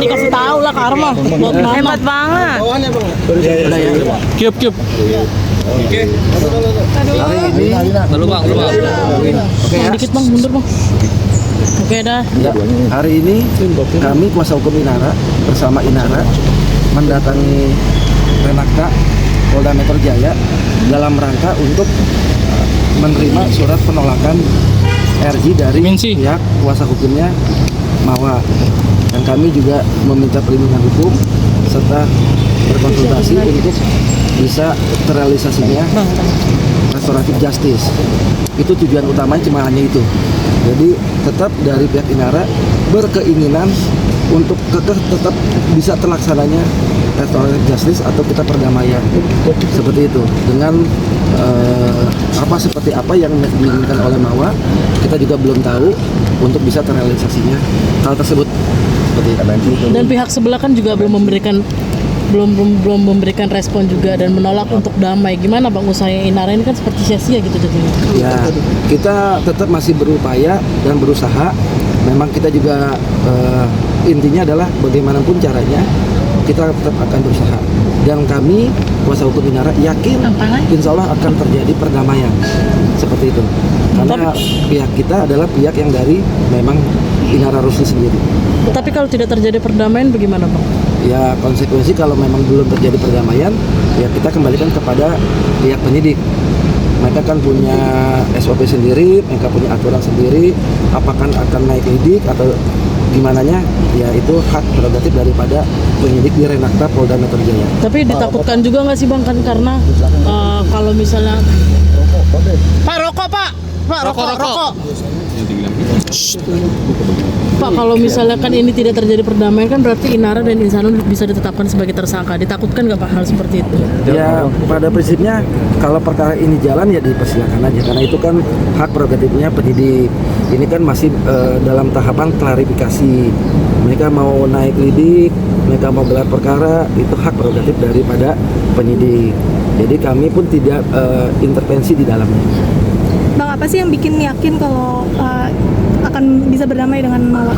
dikasih tahu lah Karma. Buat mama. Hebat banget. Kiup. Oke. Lalu bang. Bang, dikit bang, mundur bang. Oke dah. Ya, hari ini kami kuasa hukum Inara bersama Inara mendatangi Renakta Polda Metro Jaya dalam rangka untuk menerima surat penolakan RJ dari Minsi. pihak kuasa hukumnya Mawa, dan kami juga meminta perlindungan hukum serta berkonsultasi untuk bisa terrealisasinya restoratif justice. Itu tujuan utamanya cuma hanya itu. Jadi tetap dari pihak Inara berkeinginan untuk tetap bisa terlaksananya restoratif justice atau kita perdamaian seperti itu dengan seperti apa yang diinginkan oleh Mawa, kita juga belum tahu untuk bisa terrealisasinya hal tersebut seperti itu. Dan pihak sebelah kan juga belum memberikan respon juga dan menolak untuk damai. Gimana bang, usahanya Inara ini kan seperti sia-sia gitu jadinya. Ya, kita tetap masih berupaya dan berusaha. Memang kita juga intinya adalah bagaimanapun caranya kita tetap akan berusaha. Dan kami kuasa hukum Inara yakin insya Allah akan terjadi perdamaian seperti itu. Karena pihak kita adalah pihak yang dari memang Inara Rusli sendiri. Tapi kalau tidak terjadi perdamaian bagaimana bang? Ya konsekuensi kalau memang belum terjadi perdamaian, ya kita kembalikan kepada pihak penyidik. Mereka kan punya SOP sendiri, mereka punya aturan sendiri. Apakah akan naik lidik atau gimananya, ya itu hak prerogatif daripada penyidik di Renakta Polda Metro Jaya. Tapi ditakutkan juga nggak sih bang, kan karena kalau misalnya Pak rokok Pak, kalau misalnya kan ini tidak terjadi perdamaian kan berarti Inara dan Insanun bisa ditetapkan sebagai tersangka. Ditakutkan nggak Pak hal seperti itu? Ya pada prinsipnya kalau perkara ini jalan ya dipersilakan aja, karena itu kan hak prerogatifnya penyidik. Ini kan masih dalam tahapan klarifikasi. Mereka mau naik lidik, mereka mau gelar perkara, itu hak prerogatif daripada penyidik. Jadi kami pun tidak intervensi di dalamnya. Bang, apa sih yang bikin yakin kalau akan bisa berdamai dengan Mawa?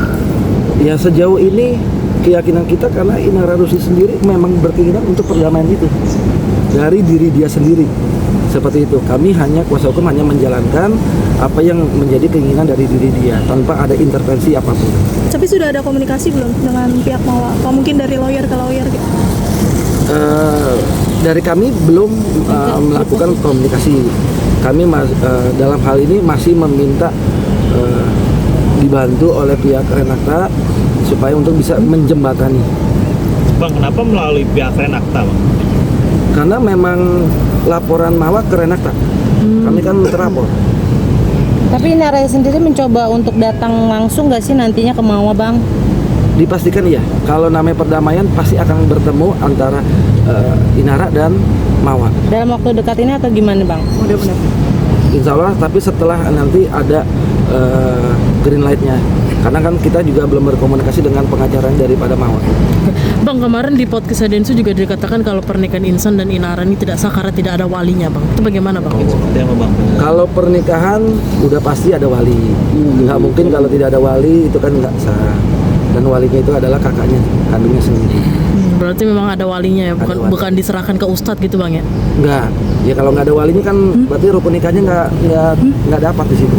Ya sejauh ini keyakinan kita karena Inara Rusli sendiri memang berkeinginan untuk perdamaian itu dari diri dia sendiri. Seperti itu, kami kuasa hukum hanya menjalankan apa yang menjadi keinginan dari diri dia tanpa ada intervensi apapun. Tapi sudah ada komunikasi belum dengan pihak Mawa? Atau mungkin dari lawyer ke lawyer gitu? Dari kami belum melakukan komunikasi. Kami dalam hal ini masih meminta dibantu oleh pihak Renakta supaya untuk bisa menjembatani. Bang, kenapa melalui pihak Renakta bang? Karena memang laporan Mawa ke Renakta, kami kan terlapor. Tapi Inara sendiri mencoba untuk datang langsung nggak sih nantinya ke Mawa bang? Dipastikan iya, kalau namanya perdamaian pasti akan bertemu antara Inara dan Mawa. Dalam waktu dekat ini atau gimana bang? Benar-benar. Insya Allah, tapi setelah nanti ada green light-nya. Karena kan kita juga belum berkomunikasi dengan pengacara daripada Mawa. Bang, kemarin di podcast Densu juga dikatakan kalau pernikahan Insan dan Inara ini tidak sah karena tidak ada walinya bang. Itu bagaimana bang? Kalau pernikahan udah pasti ada wali. Nggak mungkin kalau tidak ada wali, itu kan nggak sah. Dan walinya itu adalah kakaknya, kandungnya sendiri. Berarti memang ada walinya ya, bukan diserahkan ke ustadz gitu bang ya? Enggak. Ya kalau nggak ada walinya kan berarti rukun nikahnya nggak dapat di situ.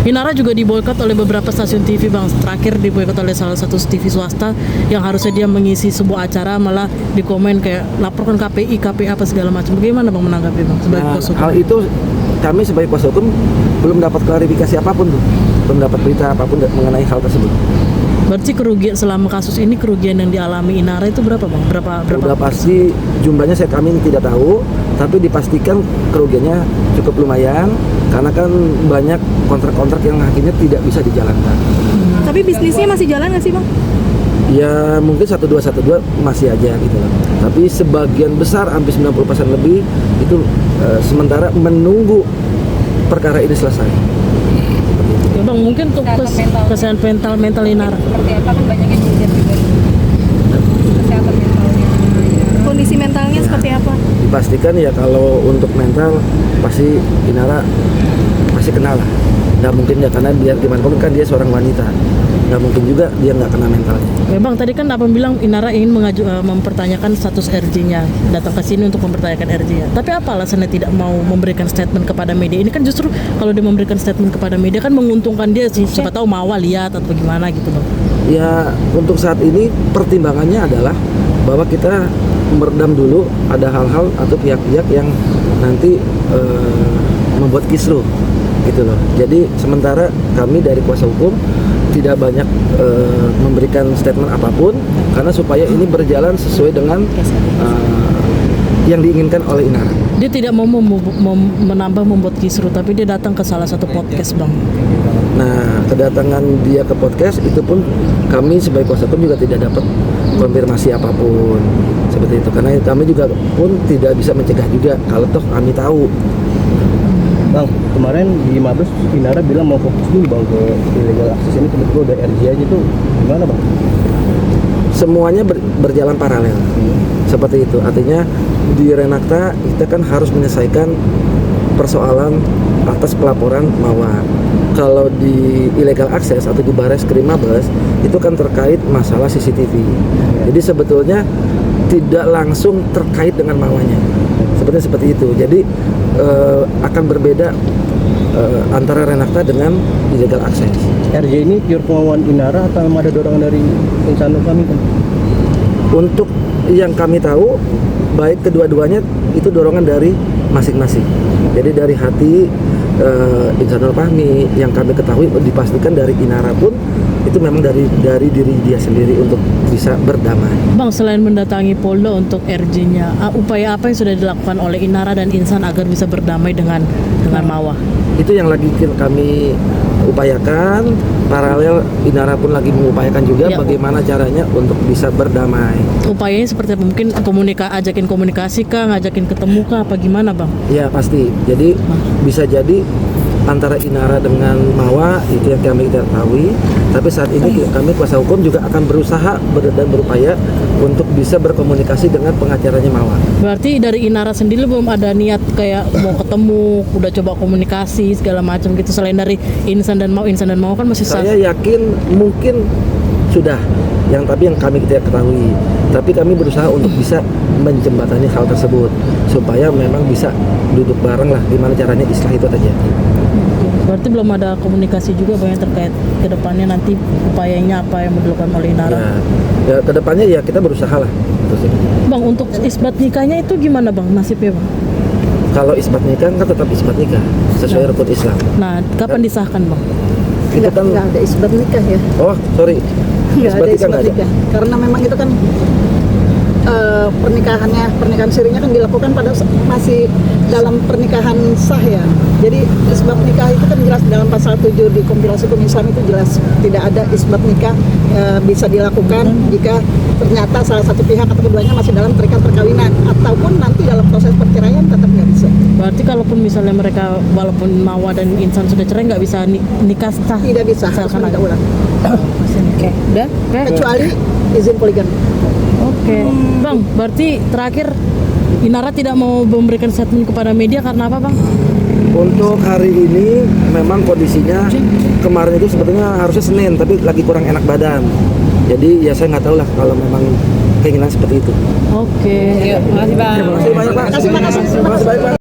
Inara juga diboykot oleh beberapa stasiun TV bang. Terakhir diboykot oleh salah satu TV swasta yang harusnya dia mengisi sebuah acara malah dikomen kayak laporkan KPI apa segala macam. Bagaimana bang menanggapi bang sebagai kuasa hukum? Hal itu kami sebagai kuasa hukum belum dapat klarifikasi apapun tuh, belum dapat berita apapun mengenai hal tersebut. Berarti kerugian selama kasus ini, kerugian yang dialami Inara itu berapa bang? Berapa? Udah pasti jumlahnya kami tidak tahu, tapi dipastikan kerugiannya cukup lumayan karena kan banyak kontrak-kontrak yang akhirnya tidak bisa dijalankan. Tapi bisnisnya masih jalan nggak sih bang? Ya mungkin 1212 masih aja gitu loh. Tapi sebagian besar hampir 90% lebih itu sementara menunggu perkara ini selesai. Ya bang, mungkin untuk kesehatan mental Inara. Seperti apa kan banyak yang dilihat juga. Kesehatan mentalnya. Kondisi mentalnya seperti apa? Dipastikan ya kalau untuk mental pasti Inara pasti kenal lah. Nggak mungkin ya, karena biar gimana pun kan dia seorang wanita. nggak mungkin juga dia nggak kena mentalnya. Bang, tadi kan Abang bilang Inara ingin mempertanyakan status RJ-nya, datang ke sini untuk mempertanyakan RJ-nya. Tapi apa alasannya tidak mau memberikan statement kepada media? Ini kan justru kalau dia memberikan statement kepada media kan menguntungkan dia sih. Siapa tahu Mawa lihat atau gimana gitu, Bang. Ya untuk saat ini pertimbangannya adalah bahwa kita meredam dulu ada hal-hal atau pihak-pihak yang nanti membuat kisruh gitu loh. Jadi sementara kami dari kuasa hukum tidak banyak memberikan statement apapun karena supaya ini berjalan sesuai dengan yang diinginkan oleh Inara. Dia tidak mau menambah membuat kisruh, tapi dia datang ke salah satu podcast, Bang. Nah, kedatangan dia ke podcast itu pun kami sebagai kuasa hukum juga tidak dapat konfirmasi apapun seperti itu karena kami juga pun tidak bisa mencegah juga kalau toh kami tahu. Bang, kemarin di Mabes Inara bilang mau fokus dulu Bang ke illegal access ini, tiba-tiba udah RJ aja tuh gimana Bang? Semuanya berjalan paralel seperti itu. Artinya di Renakta kita kan harus menyelesaikan persoalan atas pelaporan Mawa. Kalau di illegal access atau di Bareskrim Mabes itu kan terkait masalah CCTV. Jadi sebetulnya tidak langsung terkait dengan Mawanya. Seperti itu. Jadi akan berbeda antara Renakta dengan illegal access. RJ ini pure kemauan Inara atau memang ada dorongan dari insan kami kan? Untuk yang kami tahu, baik kedua-duanya itu dorongan dari masing-masing. Jadi dari hati Insanul Fahmi yang kami ketahui dipastikan dari Inara pun itu memang dari diri dia sendiri untuk bisa berdamai. Bang, selain mendatangi Polda untuk RJ-nya, upaya apa yang sudah dilakukan oleh Inara dan Insan agar bisa berdamai dengan Mawa? Itu yang lagi kami upayakan, paralel Inara pun lagi mengupayakan juga bagaimana caranya untuk bisa berdamai. Upayanya seperti apa? Mungkin ajakin komunikasi kah, ngajakin ketemu kah, apa gimana Bang? Ya pasti, jadi bisa jadi antara Inara dengan Mawa itu yang kami ketahui, tapi saat ini kami kuasa hukum juga akan berusaha dan berupaya untuk bisa berkomunikasi dengan pengacaranya Mawa. Berarti dari Inara sendiri belum ada niat kayak mau ketemu, udah coba komunikasi segala macam gitu selain dari Insan dan Mawa kan masih Saya yakin mungkin sudah tapi yang kami tidak ketahui, tapi kami berusaha untuk bisa menjembatani hal tersebut supaya memang bisa duduk bareng lah gimana caranya istilah itu terjadi. Berarti belum ada komunikasi juga Bang yang terkait kedepannya nanti upayanya apa yang dilakukan oleh Inara? Ya kedepannya ya kita berusaha lah. Bang, untuk isbat nikahnya itu gimana Bang nasibnya Bang? Kalau isbat nikah kan tetap isbat nikah sesuai rukun Islam. Nah, kapan disahkan Bang? Itu kan nggak ada isbat nikah ya. Oh sorry, Nggak ada isbat nggak ada. nikah karena memang itu kan pernikahan sirinya kan dilakukan pada masih dalam pernikahan sah ya. Jadi isbat nikah itu kan jelas dalam pasal 7 di kompilasi hukum Islam itu jelas tidak ada isbat nikah bisa dilakukan jika ternyata salah satu pihak atau keduanya masih dalam terikat perkawinan ataupun nanti dalam proses perceraian tetap nggak bisa. Berarti kalaupun misalnya mereka walaupun Mawa dan Insan sudah cerai nggak bisa nikah sah? Tidak bisa, harus menikah ulang. Oke, udah? Kecuali izin poligami. Oke. Bang, berarti terakhir Inara tidak mau memberikan statement kepada media karena apa Bang? Untuk hari ini memang kondisinya kemarin itu sebetulnya harusnya Senin tapi lagi kurang enak badan. Jadi ya saya nggak tahu lah kalau memang keinginan seperti itu. Oke. Yuk, makasih Bang. Terima kasih banyak Pak. Terima kasih.